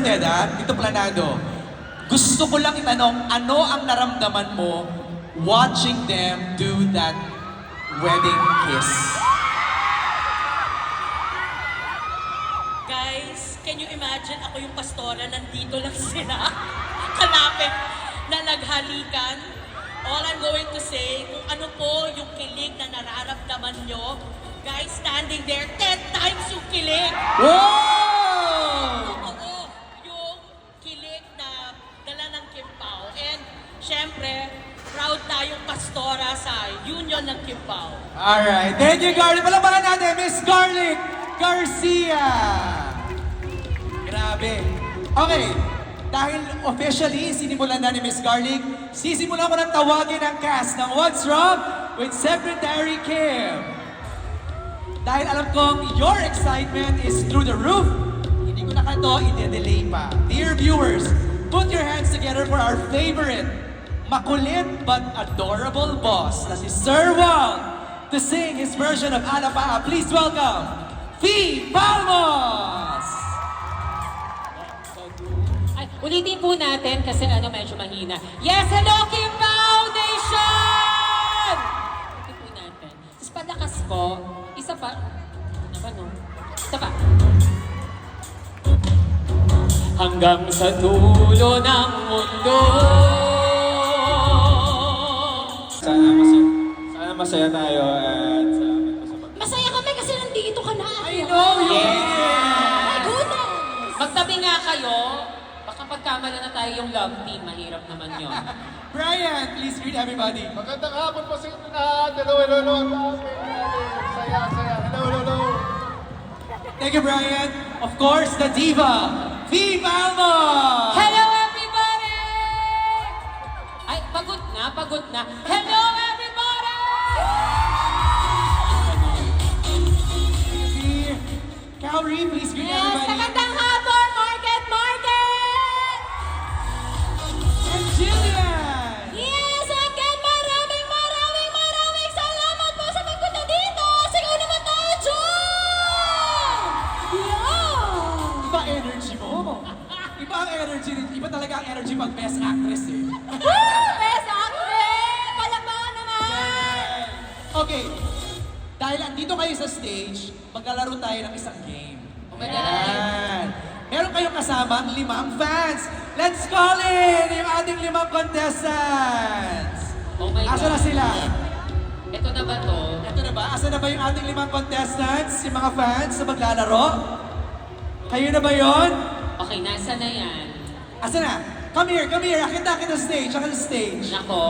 scripted ha, dito planado. Gusto ko lang itanong, ano ang naramdaman mo watching them do that wedding kiss? Guys, can you imagine ako yung pastora, nandito lang sila, kalapit na naghalikan? All I'm going to say, kung ano po yung kilig na nararamdaman nyo, guys, standing there, 10 times yung kilig! Wow! Oo, yung kilig na dala ng Kim Pao. And, syempre, proud tayong pastora sa Union ng Kim Pao. Alright, thank you Garlic. Palabakan natin, Miss Garlic Garcia! Grabe. Okay, dahil officially sinimulan na ni Miss Garlic, sisimulan ko ng tawagin ang cast ng What's Wrong with Secretary Kim. Dahil alam kong your excitement is through the roof, hindi ko na kato i-delay pa. Dear viewers, put your hands together for our favorite, makulit but adorable boss na si Sir Wong to sing his version of Ana Paa. Please welcome, Fee Palmos! Ay, ulitin po natin kasi medyo mahina. Yes, hello Kim Foundation! Ulitin po natin. Tapos palakas po, isa pa. Isa pa. Hanggang sa dulo ng mundo. Sana masaya tayo at Masaya kami kasi nandito ka na. I know you! My goodness! Magtabi nga kayo. Baka pagkamala na tayo yung love team, mahirap naman yun. Brian, please greet everybody. magandang hapon po sa inyo lahat. Hello, hello, hello. Saya, saya. Hello, hello, hello. Thank you, Brian. Of course, the diva, Fee Palmos! Hello everybody! Ay, pagod na. Hello everybody! Fee, Cowrie, please greet Yes, everybody. magandang hapon, Market! And Jillian! Yes, again, maraming salamat po sa pagpunta dito! Sigaw naman tayo, John! Yeah! Iba energy mo. Iba ang energy. Iba talaga ang energy pag best actress eh. Woo! Best actress! Palakpakan naman! Okay. Dahil andito kayo sa stage, maglalaro tayo ng isang game. my God. Ayan. Meron kayong kasama 5 fans. Let's call in yung ating 5 contestants. Oh my Asa na God. sila? Ito na ba to? Ito na ba? Asa na ba yung ating 5 contestants? Yung mga fans na maglalaro? Kayo na ba yon? Okay, nasa na yan? Asa na? Come here. Akit sa stage. Nako,